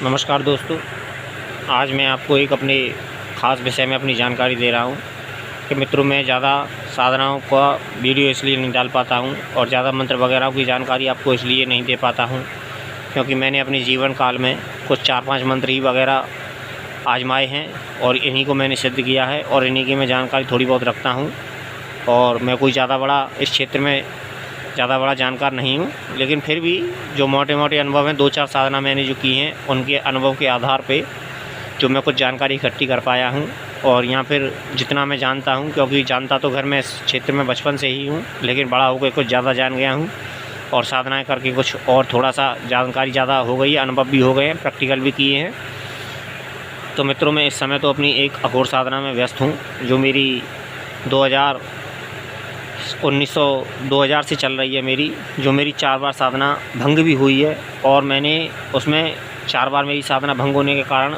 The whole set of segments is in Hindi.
नमस्कार दोस्तों, आज मैं आपको एक अपने ख़ास विषय में अपनी जानकारी दे रहा हूँ कि मित्रों मैं ज़्यादा साधनाओं का वीडियो इसलिए नहीं डाल पाता हूँ और ज़्यादा मंत्र वगैरह की जानकारी आपको इसलिए नहीं दे पाता हूँ क्योंकि मैंने अपने जीवन काल में कुछ 4-5 मंत्र ही वगैरह आजमाए हैं और इन्हीं को मैंने सिद्ध किया है और इन्हीं की मैं जानकारी थोड़ी बहुत रखता हूँ। और मैं कोई ज़्यादा बड़ा इस क्षेत्र में ज़्यादा बड़ा जानकार नहीं हूँ, लेकिन फिर भी जो मोटे मोटे अनुभव हैं 2-4 साधना मैंने जो की हैं उनके अनुभव के आधार पे जो मैं कुछ जानकारी इकट्ठी कर पाया हूँ। और यहाँ फिर जितना मैं जानता हूँ, क्योंकि जानता तो घर में इस क्षेत्र में बचपन से ही हूँ, लेकिन बड़ा होकर कुछ ज़्यादा जान गया हूँ और साधनाएँ करके कुछ और थोड़ा सा जानकारी ज़्यादा हो गई है, अनुभव भी हो गए हैं, प्रैक्टिकल भी किए हैं। तो मित्रों मैं इस समय तो अपनी एक अघोर साधना में व्यस्त हूँ जो मेरी 2000 से चल रही है जो मेरी 4 बार साधना भंग भी हुई है। और मैंने उसमें 4 बार मेरी साधना भंग होने के कारण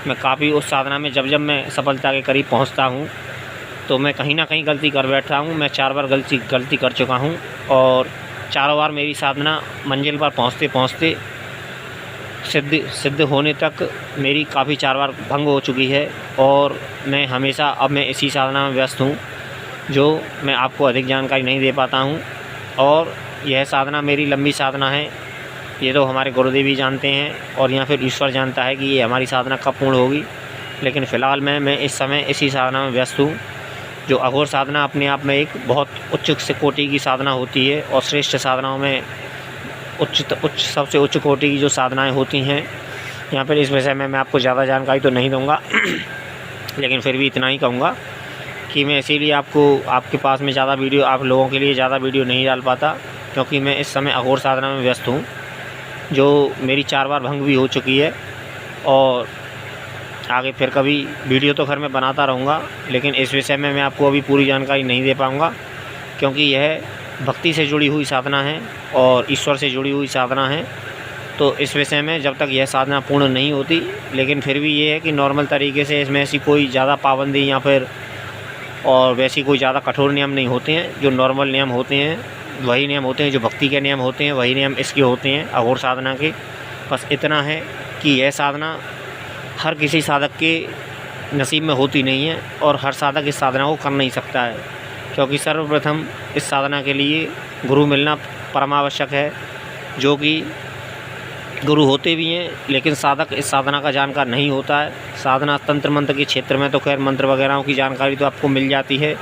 मैं काफ़ी उस साधना में जब मैं सफलता के करीब पहुंचता हूं तो मैं कहीं ना कहीं गलती कर बैठता हूं। मैं 4 बार गलती कर चुका हूं और 4 बार मेरी साधना मंजिल पर पहुंचते पहुंचते सिद्ध होने तक मेरी काफ़ी 4 बार भंग हो चुकी है। और मैं हमेशा अब मैं इसी साधना में व्यस्त हूँ जो मैं आपको अधिक जानकारी नहीं दे पाता हूँ। और यह साधना मेरी लंबी साधना है, ये तो हमारे गुरुदेव ही जानते हैं और या फिर ईश्वर जानता है कि ये हमारी साधना कब पूर्ण होगी। लेकिन फ़िलहाल मैं इस समय इसी साधना में व्यस्त हूँ। जो अघोर साधना अपने आप में एक बहुत उच्च से कोटि की साधना होती है और श्रेष्ठ साधनाओं में सबसे उच्च कोटि की जो साधनाएँ होती हैं। यहाँ पर इस विषय में मैं आपको ज़्यादा जानकारी तो नहीं दूँगा लेकिन फिर भी इतना ही कहूँगा कि मैं इसीलिए आपके पास में ज़्यादा वीडियो आप लोगों के लिए ज़्यादा वीडियो नहीं डाल पाता, क्योंकि मैं इस समय अघोर साधना में व्यस्त हूँ जो मेरी 4 बार भंग भी हो चुकी है। और आगे फिर कभी वीडियो तो खैर मैं बनाता रहूँगा, लेकिन इस विषय में मैं आपको अभी पूरी जानकारी नहीं दे पाऊँगा क्योंकि यह भक्ति से जुड़ी हुई साधना है और ईश्वर से जुड़ी हुई साधना है। तो इस विषय में जब तक यह साधना पूर्ण नहीं होती, लेकिन फिर भी ये है कि नॉर्मल तरीके से इसमें ऐसी कोई ज़्यादा पाबंदी या फिर और वैसी कोई ज़्यादा कठोर नियम नहीं होते हैं। जो नॉर्मल नियम होते हैं वही नियम होते हैं, जो भक्ति के नियम होते हैं वही नियम इसके होते हैं अघोर साधना के। बस इतना है कि यह साधना हर किसी साधक के नसीब में होती नहीं है और हर साधक इस साधना को कर नहीं सकता है, क्योंकि सर्वप्रथम इस साधना के लिए गुरु मिलना परमावश्यक है, जो कि गुरु होते भी हैं लेकिन साधक इस साधना का जानकार नहीं होता है। साधना तंत्र मंत्र के क्षेत्र में तो खैर मंत्र वगैरह की जानकारी तो आपको मिल जाती है,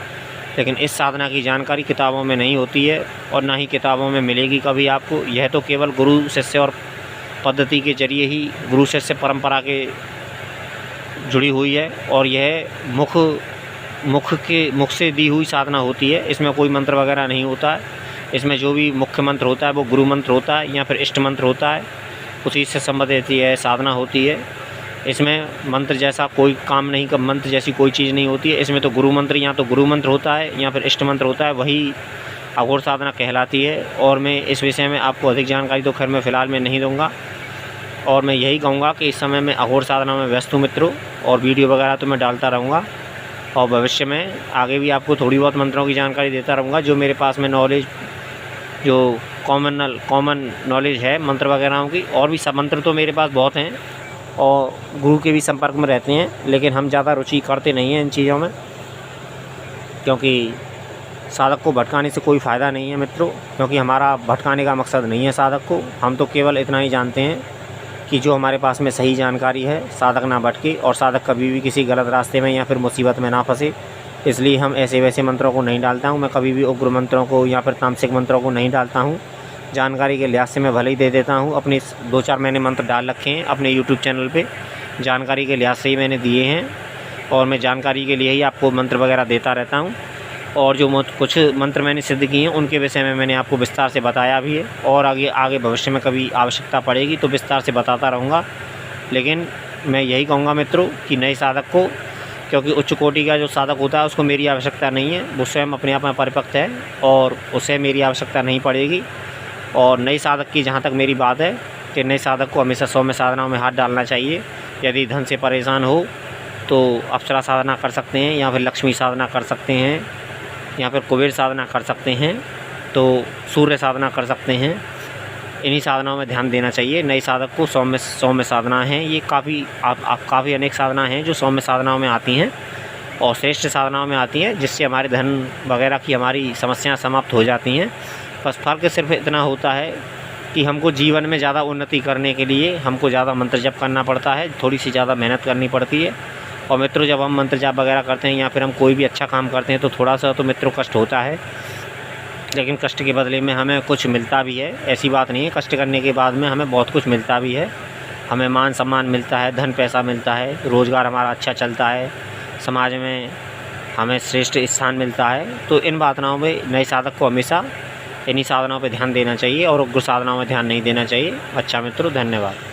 लेकिन इस साधना की जानकारी किताबों में नहीं होती है और ना ही किताबों में मिलेगी कभी आपको। यह तो केवल गुरु शिष्य और पद्धति के जरिए ही गुरु शिष्य परंपरा के जुड़ी हुई है और यह मुख से दी हुई साधना होती है। इसमें कोई मंत्र वगैरह नहीं होता है। इसमें जो भी मुख्य मंत्र होता है वो गुरु मंत्र होता है या फिर इष्ट मंत्र होता है, उसी से संबंधित यह साधना होती है। इसमें मंत्र जैसा कोई काम नहीं का मंत्र जैसी कोई चीज़ नहीं होती है। इसमें तो गुरु मंत्र या तो गुरु मंत्र होता है या फिर इष्ट मंत्र होता है, वही अघोर साधना कहलाती है। और मैं इस विषय में आपको अधिक जानकारी तो खैर मैं फ़िलहाल में नहीं दूंगा और मैं यही कहूँगा कि इस समय मैं अघोर साधना में व्यस्त हूँ मित्रों, और वीडियो वगैरह तो मैं डालता रहूँगा और भविष्य में आगे भी आपको थोड़ी बहुत मंत्रों की जानकारी देता रहूँगा। जो मेरे पास में नॉलेज जो कॉमन नॉलेज है मंत्र वगैरह की, और भी सब मंत्र तो मेरे पास बहुत हैं और गुरु के भी संपर्क में रहते हैं, लेकिन हम ज़्यादा रुचि करते नहीं हैं इन चीज़ों में, क्योंकि साधक को भटकाने से कोई फ़ायदा नहीं है मित्रों। क्योंकि हमारा भटकाने का मकसद नहीं है साधक को, हम तो केवल इतना ही जानते हैं कि जो हमारे पास में सही जानकारी है साधक ना भटके और साधक कभी भी किसी गलत रास्ते में या फिर मुसीबत में ना फंसे। इसलिए हम ऐसे वैसे मंत्रों को नहीं डालता हूँ। मैं कभी भी उग्र मंत्रों को या फिर तामसिक मंत्रों को नहीं डालता हूँ। जानकारी के लिहाज से मैं भले ही दे देता हूँ। अपने 2-4 मैंने मंत्र डाल रखे हैं अपने यूट्यूब चैनल पे, जानकारी के लिहाज से ही मैंने दिए हैं और मैं जानकारी के लिए ही आपको मंत्र वगैरह देता रहता हूँ। और जो कुछ मंत्र मैंने सिद्ध किए हैं उनके विषय में मैंने आपको विस्तार से बताया भी है और आगे भविष्य में कभी आवश्यकता पड़ेगी तो विस्तार से बताता रहूँगा। लेकिन मैं यही कहूँगा मित्रों कि नए साधक को, क्योंकि उच्च कोटि का जो साधक होता है उसको मेरी आवश्यकता नहीं है, वो स्वयं अपने आप में परिपक्व है और उसे मेरी आवश्यकता नहीं पड़ेगी। और नए साधक की जहाँ तक मेरी बात है कि नए साधक को हमेशा सौम्य साधनाओं में हाथ डालना चाहिए। यदि धन से परेशान हो तो अप्सरा साधना कर सकते हैं या फिर लक्ष्मी साधना कर सकते हैं या फिर कुबेर साधना कर सकते हैं, तो सूर्य साधना कर सकते हैं इन्हीं साधनाओं में ध्यान देना चाहिए। नए साधक को सौम्य साधना है ये काफ़ी अनेक साधना हैं जो सौम्य साधनाओं में आती हैं और श्रेष्ठ साधनाओं में आती हैं, जिससे हमारे धन वगैरह की हमारी समस्याएं समाप्त हो जाती हैं। बस फ़र्क सिर्फ इतना होता है कि हमको जीवन में ज़्यादा उन्नति करने के लिए हमको ज़्यादा मंत्र जप करना पड़ता है, थोड़ी सी ज़्यादा मेहनत करनी पड़ती है। और मित्रों, जब हम मंत्र जाप वगैरह करते हैं या फिर हम कोई भी अच्छा काम करते हैं तो थोड़ा सा तो मित्रों कष्ट होता है, लेकिन कष्ट के बदले में हमें कुछ मिलता भी है। ऐसी बात नहीं है, कष्ट करने के बाद में हमें बहुत कुछ मिलता भी है। हमें मान सम्मान मिलता है, धन पैसा मिलता है, रोज़गार हमारा अच्छा चलता है, समाज में हमें श्रेष्ठ स्थान मिलता है। तो इन भावनाओं में नए साधक को हमेशा इन्हीं साधनाओं पर ध्यान देना चाहिए और उग्र साधनाओं में ध्यान नहीं देना चाहिए। अच्छा मित्रों, धन्यवाद।